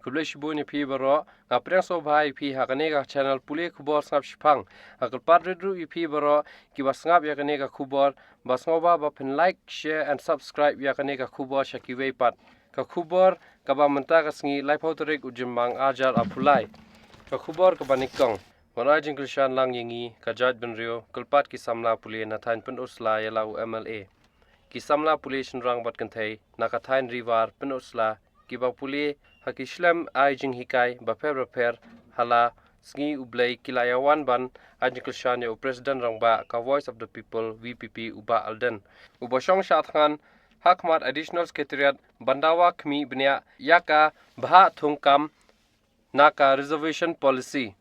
kuble shibu ni phi baro ngapreng so bhai phi hakane ga channel pule khubor snap shphang akal padru phi baro ki basngap yakane ga khubor basngoba ba phin like share and subscribe yakane ga khubor shakiwe pat ka khubor ka ba manta ka sngi laiphotorik ujimang ajar apulai ka khubor ka banikong Wana jingkrishan lang yingi kajat benrio kulpat ki samla puli na thain pen usla yalau MLA ki samla puli shinrang bat kanthai na ka thain rivar pen usla ki ba puli hakislam ai jing hikai ba fer hala sngi ublai kilayawan ban ajingkrishan ya president rangba ka voice of the people VPP uba alden uba shong shathan hakmat additional secretariat bandawa khmi bnya yaka bha thungkam naka reservation policy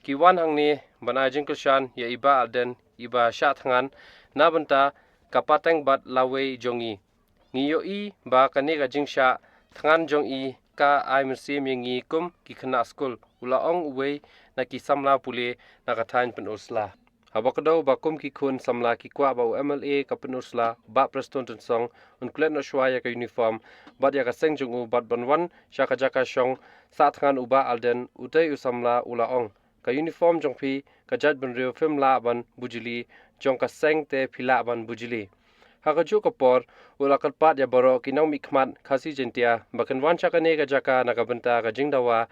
Kiwan hangni bana jingkrishan ya iba alden iba shathangan na banta kapateng bat lawe jongi ngiyo I ba kanega jingsha thangan jongi ka ai msim yengi kum ki khana school ulaong uwe na ki samla pule na kathain pen usla habakdo ba kum ki khun samla ki kwa ba MLA ka pen usla ba preston song unklet no shwa ya ka uniform bat ya ka sengjungu bat banwan shaka jaka shong sa thangan uba alden utai usamla ulaong ka uniform jongphi ka jat benrio film la ban bujili jong ka seng te phila ban bujili hakaju ka por ula kalpat ya baro kinau mikmat khasi jentia bakan wan chakane ka jaka nakabenta ka jingdawa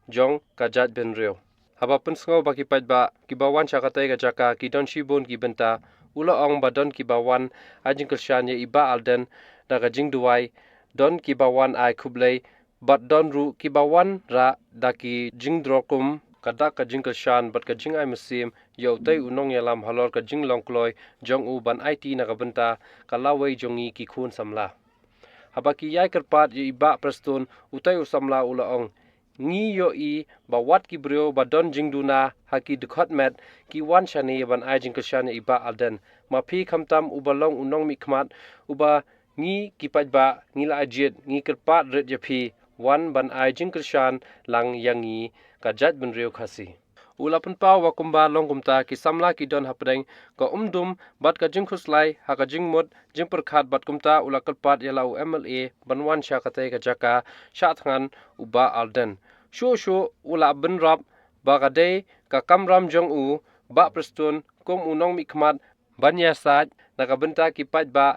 jong ka jat benrio haba pensngo baki patba ki bawan chakate ka jaka ki don shibon ki benta ula ong badon ki bawan ajingkal shan ya iba alden da ka jingduwai don ki bawan ai khublei bat don ru ki bawan ra daki jingdrokum kadak ka jingkal shan bat ka jing ai masim yo tai unong yalam halor ka jing longkloi jong u ban IT na ka benta kalawai jongi ki khun samla habaki yai karpat ye iba preston utai usamla ulaong ngi yo I ba wat ki brio ba don jingduna haki dkhot met ki wan shani ban ai jingkal shan iba alden ma phi khamtam ubalong unong mikmat uba ngi ki pajba ngila ajit ngi karpat ret ye phi wan ban ai jingkal shan lang yangi kajat benrio khasi ulapun pa wakumba longkumta ki samla ki don hapdeng ka umdum bat ka jingkhuslai ha ka jingmut jingperkhat bat kumta ulakalpat yalau MLA banwan shakate ka jaka shathangan uba alden shu ula benrap ba ka dei ka kamram jong u ba prestun kum unong mikmat banya saj na ka benta ki pajba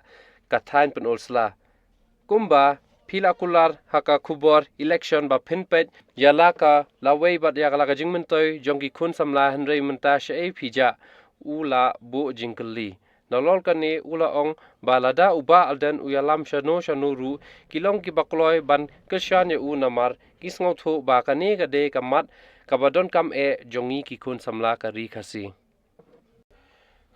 ka thain pen ulsla kumba Pilakular haka khubor election ba phinpet yalaka lawei bat yakala ka jingmentoi jongki khun samla henrei menta shei phija ula bo jingkli nolol kani ula ong balada uba alden uyalam shanu ru kilong ki bakloi ban keshan ye u namar kisngau tho ba kani ka de kamat kabadon kam e jongi ki khun samla ka ri khasi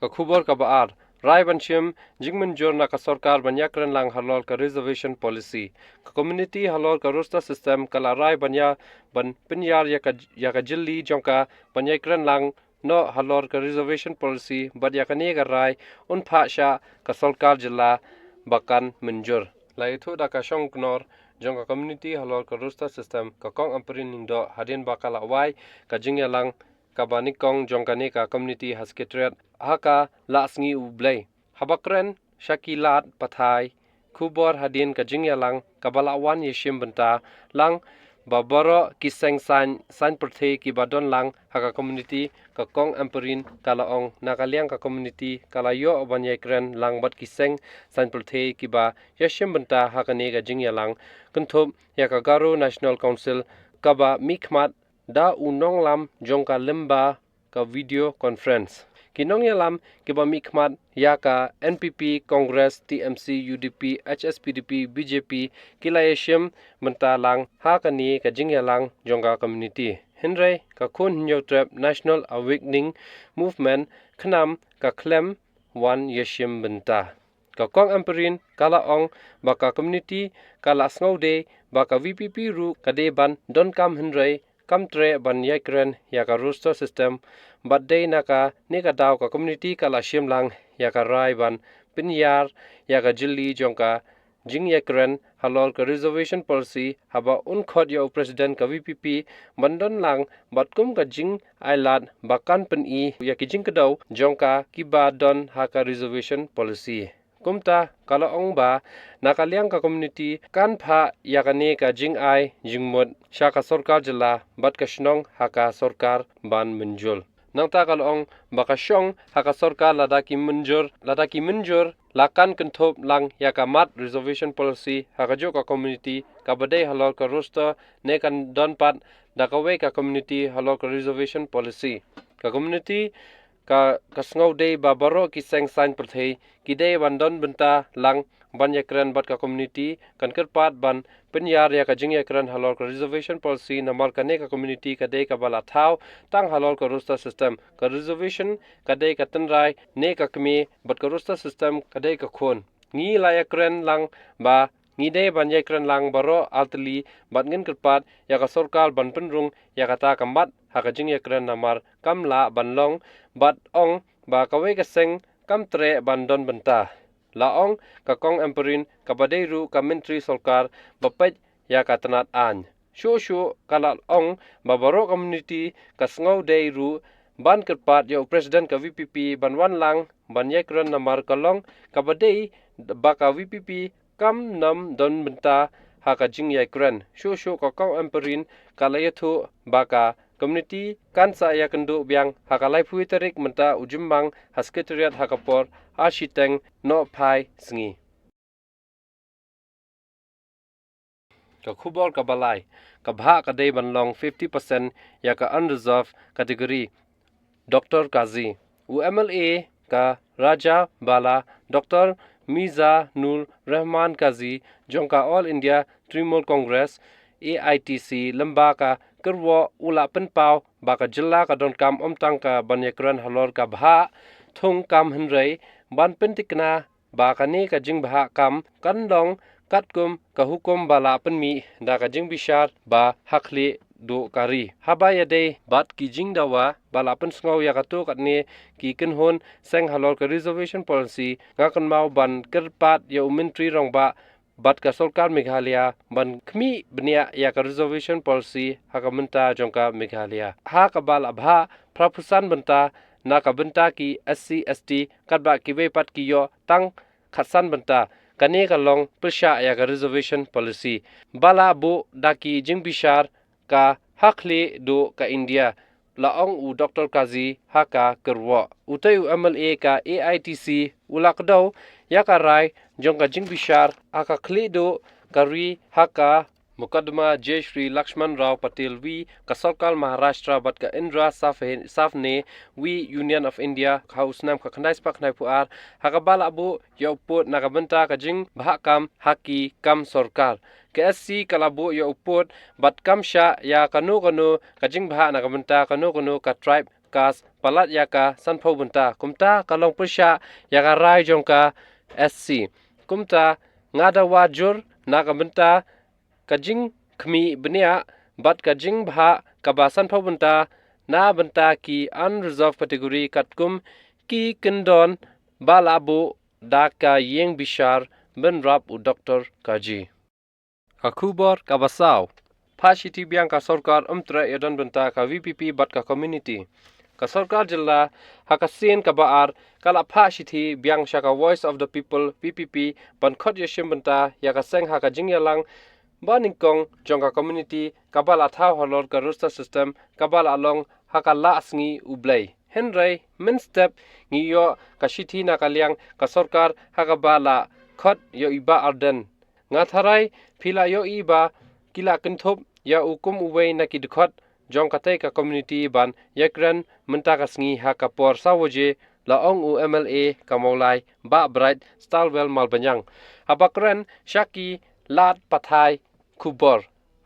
ka khubor ka baar Rai banshim jingmynjur na ka sorkar banya kren lang halor ka reservation policy ka community halor ka roster system kala rai banya ban pinyar ya ka jilli jongka banya kren lang no halor ka reservation policy bad ya ka ne ka rai un pha sha ka sorkar jilla bakan minjur lai thu da ka shong knor jongka community halor ka roster system ka kong amprin ning do hadin bakala wai ka jingya lang kabani kong jongkane ka community hasketret haka lasngi ublei habakren shakilat pathai khubor hadin ka jingyalang kabalawan yeshim benta lang babaro kiseng san prthe ki badon lang haka community ka kong amperin kalaong nakaliang ka community kalayo banyekren lang bat kiseng san prthe ki ba yeshim benta haka ne ka jingyalang kunthum ya ka garo national council kaba mikmat da unong lam jongka lemba ka video conference kinong yalam kiba mikmat ya ka NPP Congress TMC UDP HSPDP BJP kilayeshim mentalang ha kani ka jingyalang jongka community henry ka khun nyotrap national awakening movement khnam ka klem one yeshim benta ka kong amperin kala ong baka community kala snode baka VPP ru kade ban don kam henry kamtre ban yakren yaka roster system badde naka neka daw ka community kala shimlang yaka rai ban pinyar yaka jilli jongka jing yakren halol ka reservation policy haba unkhot yo president ka VPP mandon lang batkum ka jing ailat bakan pen I yaki jing kadaw jongka kiba don haka reservation policy kumta kala ong ba nakaliang ka community kan pha yakane ka jingai jingmot shaka sorkar jila bat ka shnong haka sorkar ban menjul nangta kala ong baka shong haka sorkar ladaki menjur lakan kenthop lang yakamat reservation policy haka jo ka community ka badai halor ka roster ne kan donpat dakawe ka community halor ka reservation policy ka community ka kasngau dei babaro ki seng sign perthei ki dei bandon benta lang ban yakran bat ka community kan kerpat ban penyar ya ka jing yakran halor ka reservation policy namal kane ka community ka dei ka bala thau tang halor ka roster system ka reservation ka dei ka tenrai ne ka kmi bat ka roster system ka dei ka khon ngi la yakran lang ba ngi dei ban yakran lang baro altli bat ngin kerpat ya ka sorkal ban penrung ya kata kambat haka jing yakran namar kamla banlong bat ong ba kawe ka seng kam tre bandon benta la ong ka kong emperin ka badeiru ka menteri sorkar bapet ya ka tanat an shu kala ong ba baro community ka sngo deiru ban kerpat ya president ka VPP ban wan lang ban yakran namar kalong ka badei ba ka VPP kam nam don benta haka jing yakran shu ka kong emperin kala yathu ba ka community kan sa ya kendo biang hakalai phui tarik menta ujumbang hasketariat hakapor ashiteng no phai sngi ka khubor ka balai ka bha ka dei banlong 50% ya ka unreserved category Dr. Kazi UMLA ka Raja Bala Dr. Miza Nur Rahman Kazi jongka All India Trinamool Congress AITC lamba ka kerwo ula penpau baka jilla ka don kam omtang ka banyakran halor ka bha thung kam henrei ban pentikna baka ne ka jing bha kam kandong katkum ka hukum bala penmi da ka jing bishar ba hakli do kari habaya de bat ki jing dawa bala pen sngaw ya ka to katne ki kenhon seng halor ka reservation policy ngakan mau ban kerpat ya menteri rong ba bat ka sorkar Meghalaya ban khmi bnia ya ka reservation policy haka menta jongka Meghalaya ha ka bal abha prapusan benta na ka benta ki SC ST katba ki ve pat ki yo tang khatsan benta kane ka long persha ya ka reservation policy bala bo daki jingbishar ka hakle do ka India laong u Dr. Kazi haka kerwa utai u MLA ka AITC ulakdaw ya ka rai jongka jingbishar aka khledo kari haka mukadma Jai Shri Lakshman Rao Patel wi ka Sarkar Maharashtra bat ka Indra Safne wi Union of India House nam ka khnais pak nai puar haka bala bu ya uput nakabenta ka jing bahakam haki kam sorkar ke SC kalabu ya uput bat kam sha ya kanu ka jing bah nakabenta kanu ka tribe kas palat ya ka sanphau benta kumta kalong pusha ya ka rai jongka SC kumta ngada wajur nakabenta kajing khmi bnia bat kajing bha kabasan phobunta na benta ki unreserved category katkum ki kendon balabo daka yeng bishar ben rap u Dr. Kaji akubor kabasau phashiti biang ka sarkar umtra edan benta ka VPP bat ka community ka sarkar jilla hakasin ka baar kala phashiti biang shaka voice of the people VPP ban khot yeshim benta ya ka seng haka jingyalang baningkong jongka community kabal athau halor ka roster system kabal along hakala asngi ublai henrai min step ngiyo kashithi na kalyang ka sarkar hakabala khot yo iba arden ngatharai phila yo iba kila kinthop ya ukum uwei na kidkhot jongka te ka community ban yakran menta kasngi hakapor sawoje laong u MLA kamolai ba bright stalwell malbanyang abakren shaki lat pathai kubor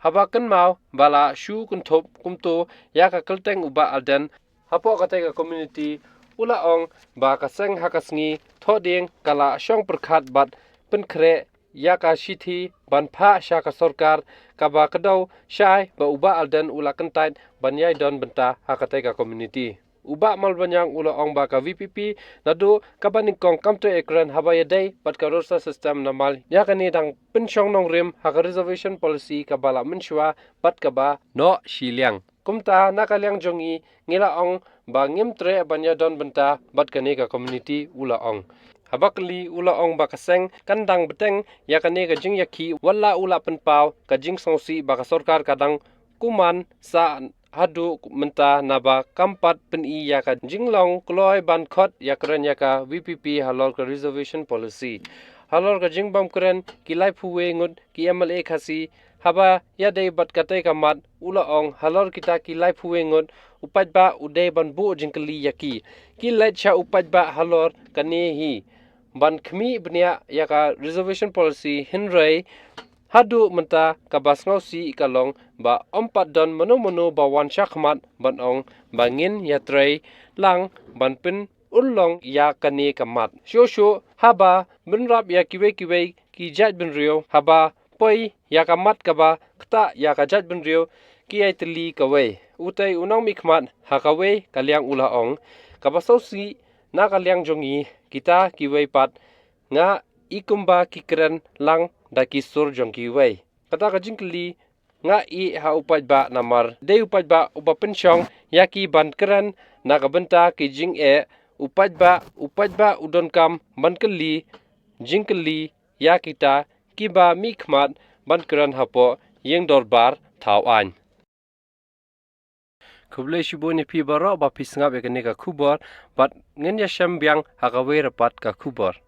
habakan mau bala shu kunthop kumto ya ka kelteng uba alden hapo ka te ka community ulaong ba ka seng hakasngi thoding kala shong perkhat bat penkhre ya ka shithi ban pha sha ka sarkar ka ba kadaw shai ba uba alden ulakan tait banyai don benta hakate ka community uba malbanyang ulaong ba ka VPP nadu kabaning kong kamto ekran habaya day pat ka roster system namal ya kani dang penshong nong rim haka reservation policy ka bala menshwa pat ka ba no shiliang kumta nakalyang jongi ngila ong ba ngimtre banya don benta bat kani ka community ulaong habakli ula ong bakaseng kandang beteng yakane ka jing yaki wala ula penpau ka jing songsi baka sorkar kadang kuman sa hadu menta naba kampat peni yaka jinglong kloy ban khot yakran yaka VPP halor ka reservation policy halor ka jingbam kren kilai phuwe ngut ki MLA khasi haba yadei bat katai kamat ula ong halor kita kilai phuwe ngut upat ba uday ban bu jingkali yaki kilai cha upat ba halor kane hi ban khmi bnia yaka reservation policy hinrai hadu menta kabas ngausi ikalong ba ompat don mano ba wan shakmat ban ong bangin yatrai lang ban pin ulong ya kane kamat sho haba binrap ya kiwe ki jat bin rio haba poi ya kamat kaba kta ya ka jat bin rio ki ai tli kawe utai unang mikmat hakawe kalyang ula ong kabasausi na kalyang jongi kita kiwe pat nga ikumba kikren lang da kisur jongi we kata ka jingkli nga i ha upat ba namar de upat ba upa pensyong yaki ban kren na kabenta ki jing upat ba udon kam ban keli jingkli ya kita kiba mikmat ban kren hapo yeng dorbar thawan kuble shibone pi baro ba pisngap ekane ka khubor bat ngenya sham byang hakawe rapat ka khubor